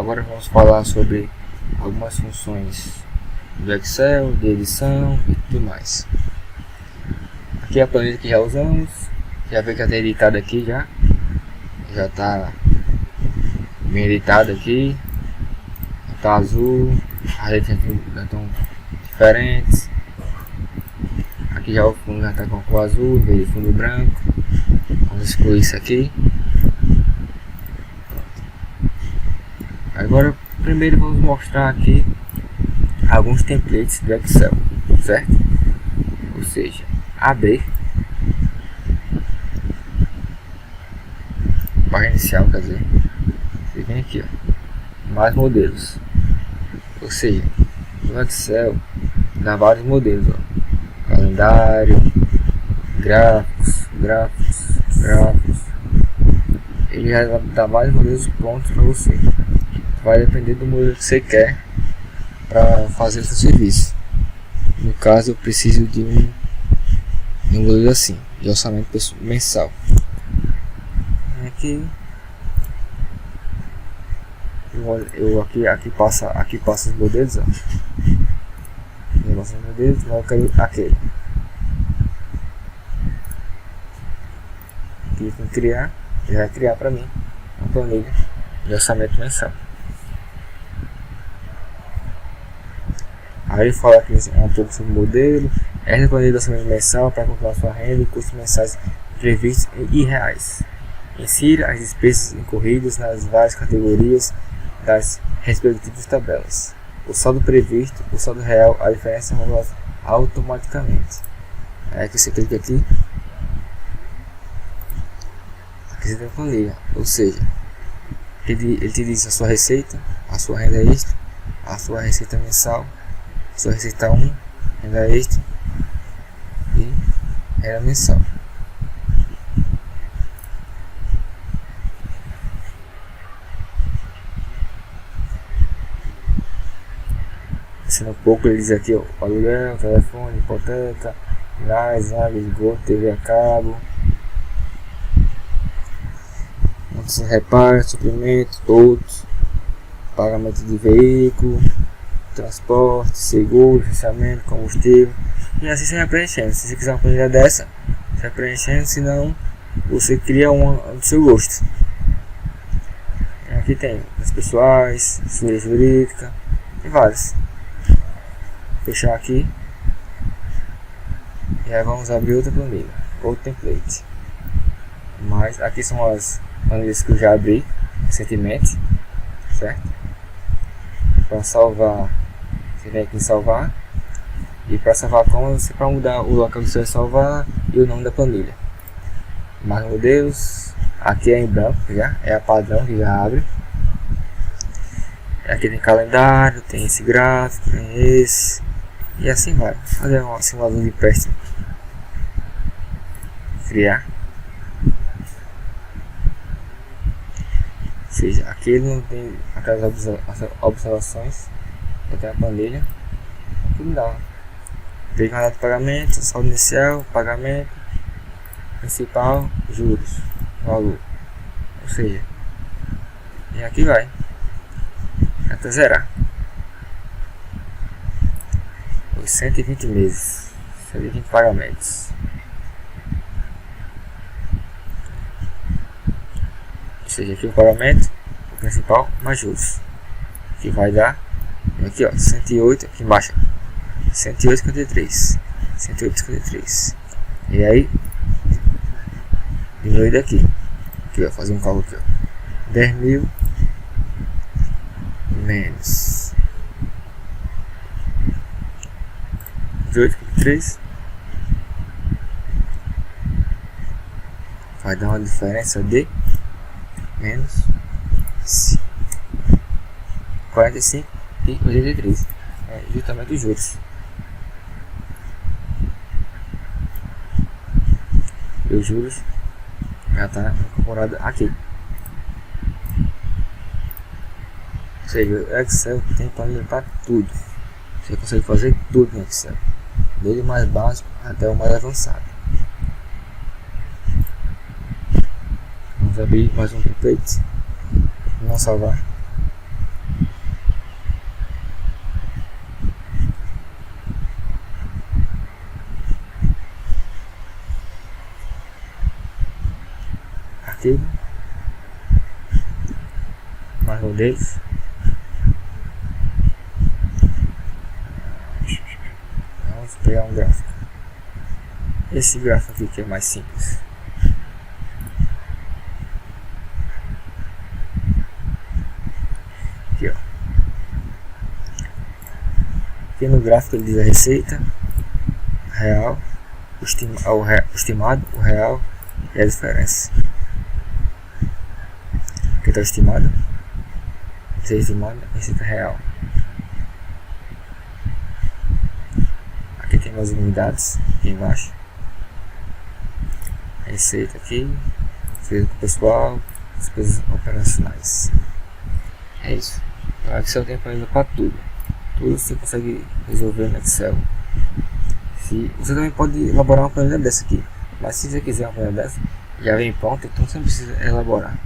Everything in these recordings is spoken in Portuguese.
agora vamos falar sobre algumas funções do Excel, de edição e tudo mais. Aqui é a planilha que já usamos, já vê que está editada aqui, já está bem editada aqui, está azul, as letras já estão diferentes. Aqui já o fundo já está com a cor azul em vez de fundo branco. Vamos excluir isso aqui. Agora primeiro vamos mostrar aqui alguns templates do Excel, certo? Ou seja, abrir, página inicial, quer dizer, você vem aqui, ó, mais modelos. Ou seja, no Excel dá vários modelos, ó, calendário, gráficos. Ele já dá vários modelos prontos para você. Vai depender do modelo que você quer para fazer o seu serviço. No caso, eu preciso de um modelo assim, de orçamento mensal. Aqui aqui passa os modelos, ó. Negócio de modelos, mas eu quero aquele. Clico em criar, ele vai criar para mim uma planilha de orçamento mensal. Aí ele fala aqui um pouco sobre o modelo. Essa planilha de orçamento mensal para calcular sua renda e custos mensais previstos e reais. Insira as despesas incorridas nas várias categorias das respectivas tabelas. O saldo previsto, o saldo real, a diferença automaticamente. Aí que você clica aqui. Aqui você tem a planilha, ou seja, ele te diz a sua receita, a sua renda extra, a sua receita mensal, a sua receita 1, renda extra e renda mensal. Descendo um pouco, ele diz aqui, ó, aluguel, telefone, hipoteca, gás, água, esgoto, TV a cabo, reparo, suprimento, todos, pagamento de veículo, transporte, seguro, licenciamento, combustível, e assim você vai preenchendo. Se você quiser uma planilha dessa, você vai preenchendo, senão você cria uma do seu gosto. Aqui tem as pessoais, segurança jurídica e vários. Vou fechar aqui e aí vamos abrir outra planilha, outro template. Mas aqui são as planilhas que eu já abri recentemente, certo? Para salvar, você vem aqui em salvar, e para salvar como você para mudar o local que você vai salvar e o nome da planilha. Mais modelos, aqui é em branco, já é a padrão que já abre. Aqui tem calendário, tem esse gráfico, tem esse, e assim vai. Vou fazer uma simulação de empréstimo. Criar. Ou seja, aqui ele não tem aquelas observações, já tem a planilha, tudo dá. Veja a data de pagamento, saldo inicial, pagamento, principal, juros, valor. Ou seja, e aqui vai, até zerar. Os 120 meses, 120 pagamentos. Ou seja, aqui o pagamento, o principal, mais juros, que vai dar, aqui ó, 108, aqui embaixo, 108,53, 108,53, e aí, diminui daqui, aqui ó, fazer um cálculo aqui ó, 10.000 menos 18,53, vai dar uma diferença de menos 45,83, é justamente os juros. E os juros já está incorporado aqui. Ou seja, o Excel tem planilha para tudo. Você consegue fazer tudo no Excel, desde o mais básico até o mais avançado. Vamos abrir mais um template, não salvar. arquivo, mais modelos. Vamos pegar um gráfico. Esse gráfico aqui que é mais simples. Aqui, ó. Aqui no gráfico ele diz a receita real, o estimado, o real e a diferença. Aqui está o estimado, receita real. Aqui tem as unidades aqui embaixo. Receita aqui, despesa com pessoal, despesas operacionais. É isso. O Excel tem planilha para tudo. Tudo você consegue resolver no Excel. Você também pode elaborar uma planilha dessa aqui. Mas se você quiser uma planilha dessa, já vem pronta, então você não precisa elaborar.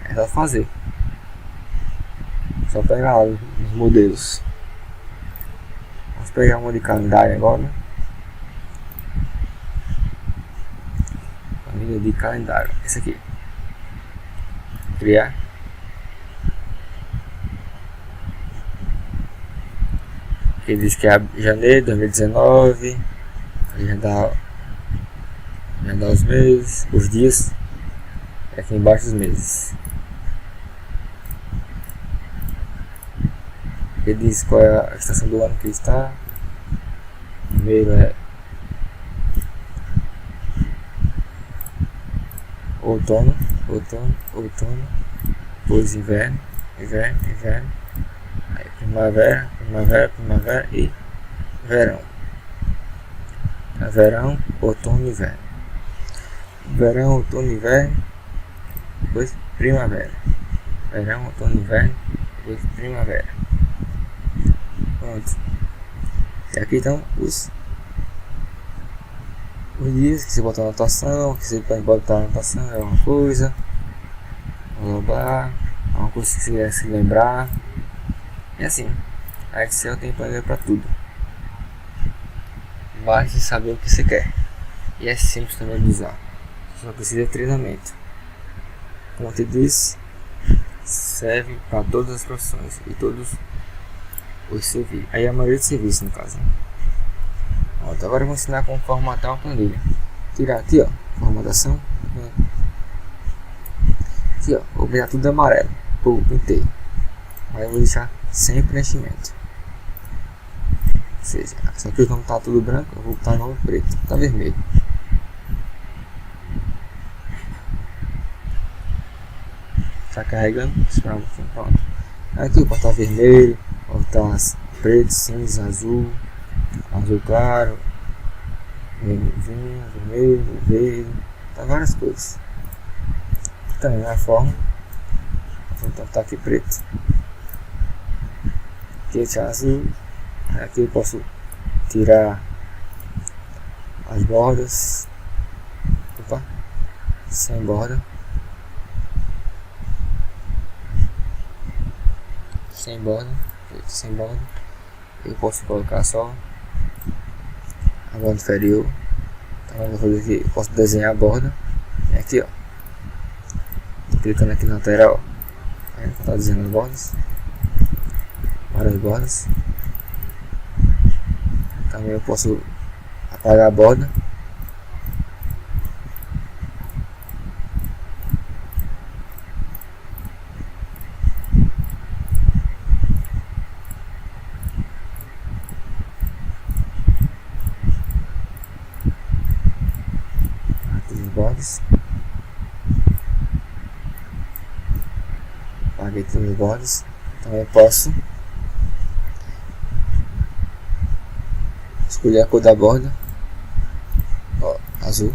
É só fazer. Só pegar lá os modelos. Vamos pegar uma de calendário agora. Planilha de calendário. Esse aqui. Criar. Aqui diz que é janeiro de 2019. Já dá os meses, os dias. Aqui embaixo os meses. Ele diz qual é a estação do ano que está. Primeiro é outono. Depois inverno. Aí primavera e verão. Verão, outono e inverno. Verão, outono e inverno. Depois primavera. Verão, outono e inverno. Depois primavera. Pronto. E aqui estão os dias que você bota na anotação, que você pode botar na anotação, é uma coisa. Blá, uma coisa que você quer se lembrar. E assim, a Excel tem planilha para tudo. Basta saber o que você quer. E é simples também de usar. Só precisa de treinamento. Como eu disse, serve para todas as profissões e todos os serviços. Aí a maioria dos serviços, no caso. Pronto, agora eu vou ensinar como formatar uma planilha. Tirar aqui, ó, formatação. Aqui, ó, vou pegar tudo amarelo. Pô, pintei. Aí eu vou deixar sem preenchimento. Ou seja, só que como tá tudo branco, eu vou botar no preto. Tá vermelho. Tá carregando, esperar um pouquinho, pronto. Aqui pode estar vermelho, pode estar preto, cinza, azul claro, vinho, vermelho, verde, tá várias cores. Aqui também na forma, então tá aqui preto. Aqui é azul. Aqui eu posso tirar as bordas. Opa, sem borda. Sem borda. Eu posso colocar só a borda inferior. Então eu vou fazer aqui, eu posso desenhar a borda. E aqui, ó, tô clicando aqui na lateral, tá desenhando as bordas, várias bordas. Também eu posso apagar a borda. Bordas. Apaguei todas as bordas. Também posso escolher a cor da borda, ó, azul.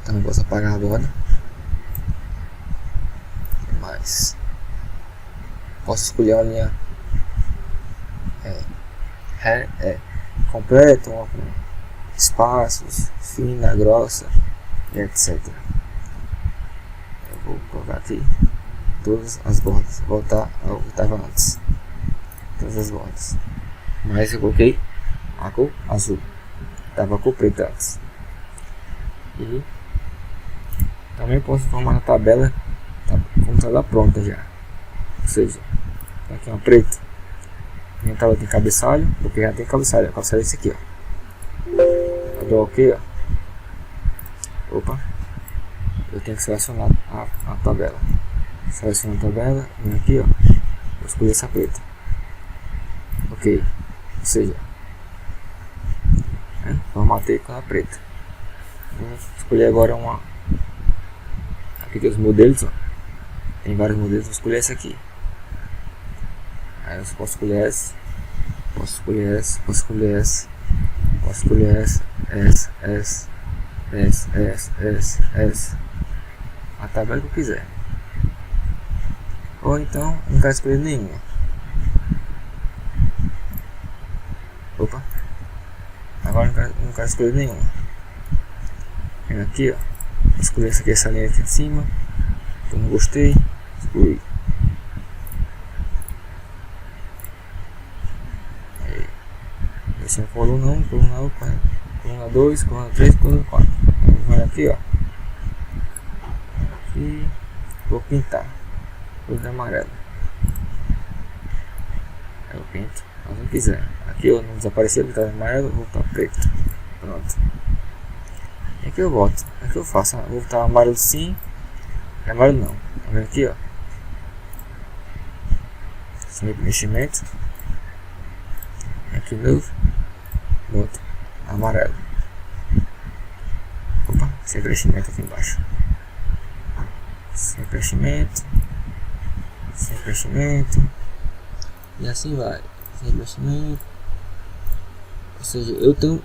Também posso apagar a borda. Mas posso escolher uma linha completa, uma com espaços, fina, grossa e etc. Eu vou colocar aqui todas as bordas, voltar ao que estava antes, todas as bordas, mas eu coloquei a cor azul, estava a cor preta antes, e Também posso formar na tabela como tabela pronta já. Ou seja, aqui uma preta. Minha tabela tem cabeçalho, porque já tem cabeçalho. O cabeçalho é esse aqui, ó. Eu dou OK, ó. Opa. Eu tenho que selecionar a tabela. Seleciono a tabela, venho aqui, ó. Vou escolher essa preta. OK. Ou seja, formatei com a preta. Vou escolher agora uma. Aqui tem os modelos, ó. Tem vários modelos, vou escolher esse aqui. Aí eu posso escolher essa. Posso escolher essa, posso escolher essa. Posso escolher essa. A tabela que eu quiser. Ou então, não quero escolher nenhuma. Opa. Agora não quero escolher nenhuma. Vem aqui, ó. Vou escolher essa linha aqui em cima. Eu não gostei. Excluir. Esse é coluna 1, coluna 2, coluna 3, coluna 4. Vai aqui, ó. Aqui. Vou pintar. Vou de amarelo. Aí eu pinto, mas não quiser. Aqui eu não desapareceu, porque tá amarelo, vou botar preto. Pronto. E aqui eu boto. Aqui eu faço. Vou botar amarelo sim. Amarelo não. Tá vendo aqui, ó. Sem preenchimento. Aqui novo. Boto amarelo. Opa, sem preenchimento aqui embaixo. Sem preenchimento. Sem preenchimento. E assim vai. Sem preenchimento. Ou seja, eu tenho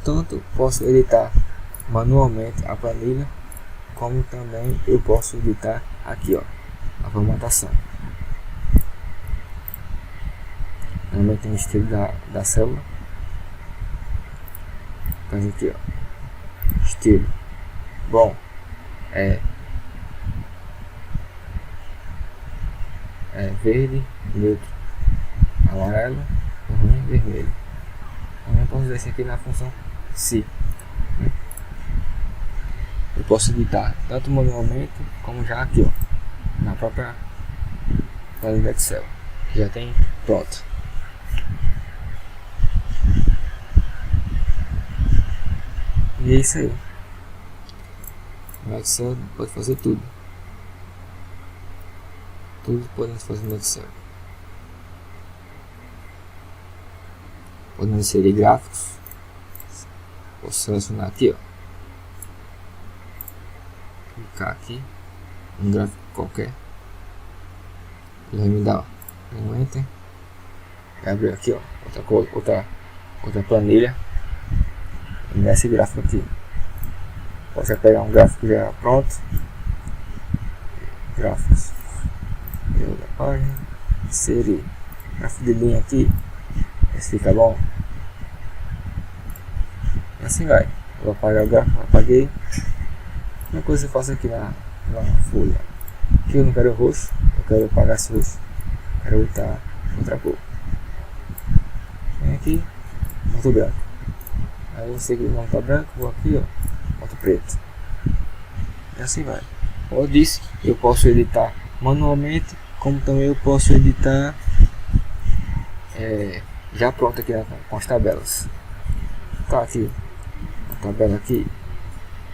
tanto, posso editar manualmente a planilha, como também eu posso editar aqui, ó, a formatação. Também tem o estilo da célula. Faz aqui, ó, estilo. Bom, é verde, neutro, amarelo, ruim, vermelho. Também posso usar isso aqui na função se. Eu posso editar tanto manualmente como já aqui, ó, na própria planilha Excel. Já tem pronto. E é isso aí. No Excel pode fazer tudo. Tudo podemos fazer no Excel. Podemos inserir gráficos. Posso selecionar aqui, ó. Clicar aqui. Um gráfico qualquer. Ele vai me dar, ó, um enter. Vai abrir aqui, ó. Outra planilha. E nesse gráfico aqui. Posso pegar um gráfico já pronto. Gráficos. Eu da página. Inserir. Gráfico de linha aqui. Esse fica bom. E assim vai. Eu vou apagar o gráfico. Apaguei. Uma coisa que eu faço aqui na folha. Aqui eu não quero roxo. Eu quero apagar esse roxo. Quero botar outra cor. Vem aqui. Boto branco. Aí eu sei que não tá branco. Vou aqui, ó. Boto preto. E assim vai. Como eu disse, eu posso editar manualmente. Como também eu posso editar já pronto aqui com as tabelas. Tá aqui a tabela aqui.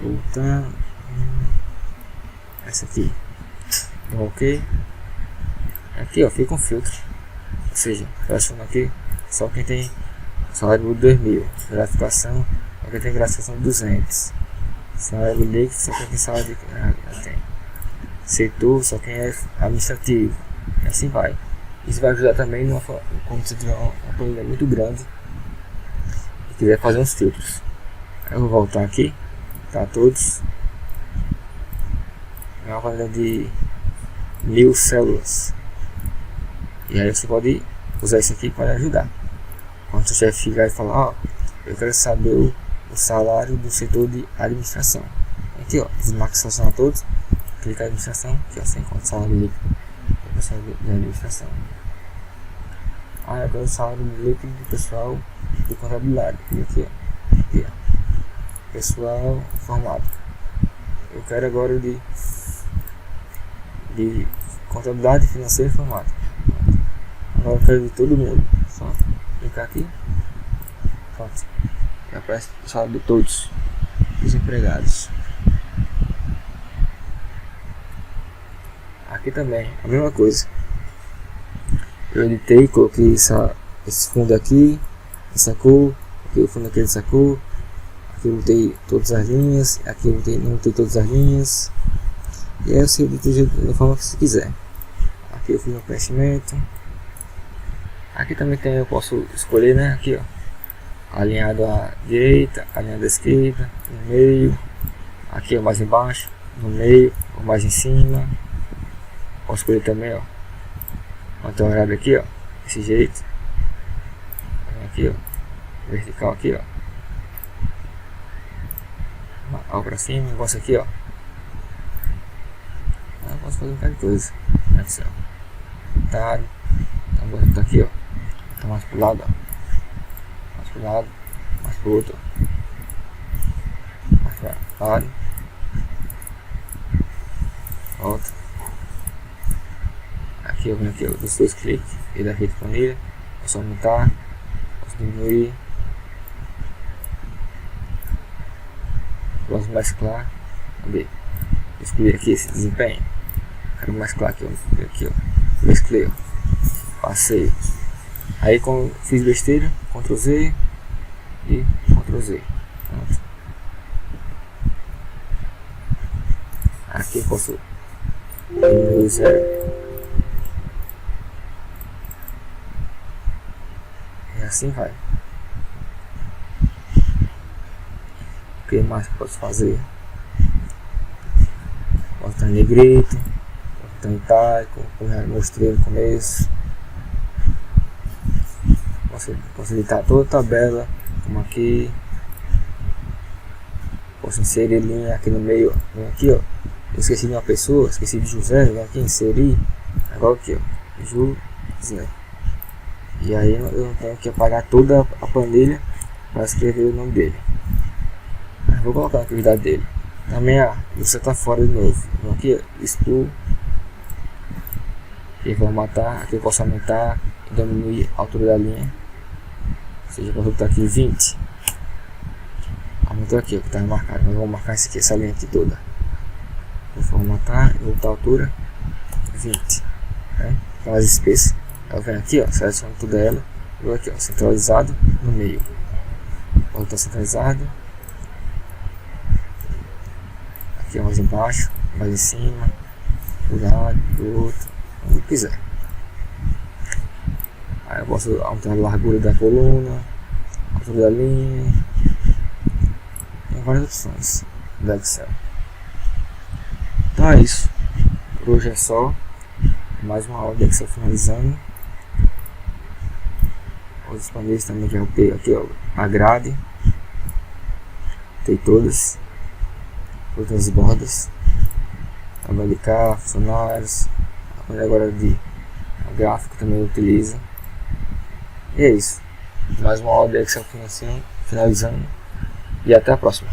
Vou botar essa aqui. OK. Aqui, ó, fica um filtro. Ou seja, seleciono aqui só quem tem salário de 2000. Gratificação, só quem tem gratificação de 200. Salário líquido, só quem tem salário de tem. Setor, só quem é administrativo. E assim vai. Isso vai ajudar também quando você tiver uma planilha muito grande e quiser fazer uns filtros. Aí eu vou voltar aqui, tá todos. É uma planilha de 1000 células. E aí você pode usar isso aqui para ajudar. Quando o chefe chegar e falar, ó, eu quero saber o salário do setor de administração. Aqui, ó, desmarca selecionar todos. Clica em administração, aqui ó, você encontra o salário líquido do pessoal de administração. Ah, eu quero o salário líquido do pessoal de contabilidade. E aqui ó, pessoal formado. eu quero agora de contabilidade financeira e informática. Agora eu quero de todo mundo. Só clicar aqui. Pronto. E aparece o salário de todos os empregados. Aqui também, a mesma coisa. Eu editei, coloquei esse fundo aqui, sacou. Aqui o fundo aqui ele sacou. Aqui eu botei todas as linhas. Aqui eu não botei todas as linhas. E aí você edita da forma que você quiser. Aqui eu fiz um preenchimento. Aqui também tem, eu posso escolher, né? Aqui ó, alinhado à direita, alinhado à esquerda, no meio. Aqui ó, mais embaixo, no meio, ou mais em cima. Posso escolher também ó, manter o horário aqui ó, desse jeito. Aqui ó, vertical aqui ó, ó pra cima, negócio aqui ó. Eu posso fazer um bocado de coisa. Tá, agora tá aqui ó, tá mais pro lado ó, mais pro lado, mais pro outro ó. Mais pra lado, volta. Aqui eu venho aqui ó, dos dois cliques e da rede planilha, posso aumentar, posso diminuir, posso mesclar. Cadê? Escolhi aqui esse desempenho, quero mesclar aqui ó, mesclei ó, passei. Aí quando fiz besteira, Ctrl Z e Ctrl Z. Pronto. Aqui eu posso diminuir 0. E assim vai. O que mais que eu posso fazer? Posso estar em negrito, posso estar em itálico, como já mostrei no começo. Posso editar toda a tabela, como aqui. Posso inserir linha aqui no meio, ó. Aqui ó, eu esqueci de uma pessoa, esqueci de José, vem aqui inserir. Agora aqui ó, José. E aí eu não tenho que apagar toda a planilha para escrever o nome dele. Eu vou colocar a atividade dele. Também você está fora de novo. Então aqui excluo. Aqui vou matar, aqui eu posso aumentar e diminuir a altura da linha. Ou seja, eu posso botar aqui 20. Aumentou aqui, o que está marcado. Mas vou marcar isso aqui, essa linha aqui toda. Vou formatar e vou botar a altura 20. Né? Fica mais espessa. Eu venho aqui, ó, seleciono toda ela. Vou aqui, ó, centralizado no meio. Vou botar centralizado. Aqui mais embaixo, mais em cima, do lado, do outro, onde quiser. Aí eu posso aumentar a largura da coluna, a altura da linha. Tem várias opções do Excel. Então é isso. Por hoje é só. Mais uma aula de Excel finalizando. Outras planilhas também que eu tenho aqui, ó, a grade. Tem todas as bordas, tabela de cá, funcionários, agora de gráfico também utiliza. E é isso, mais uma aula de Excel finalizando e até a próxima.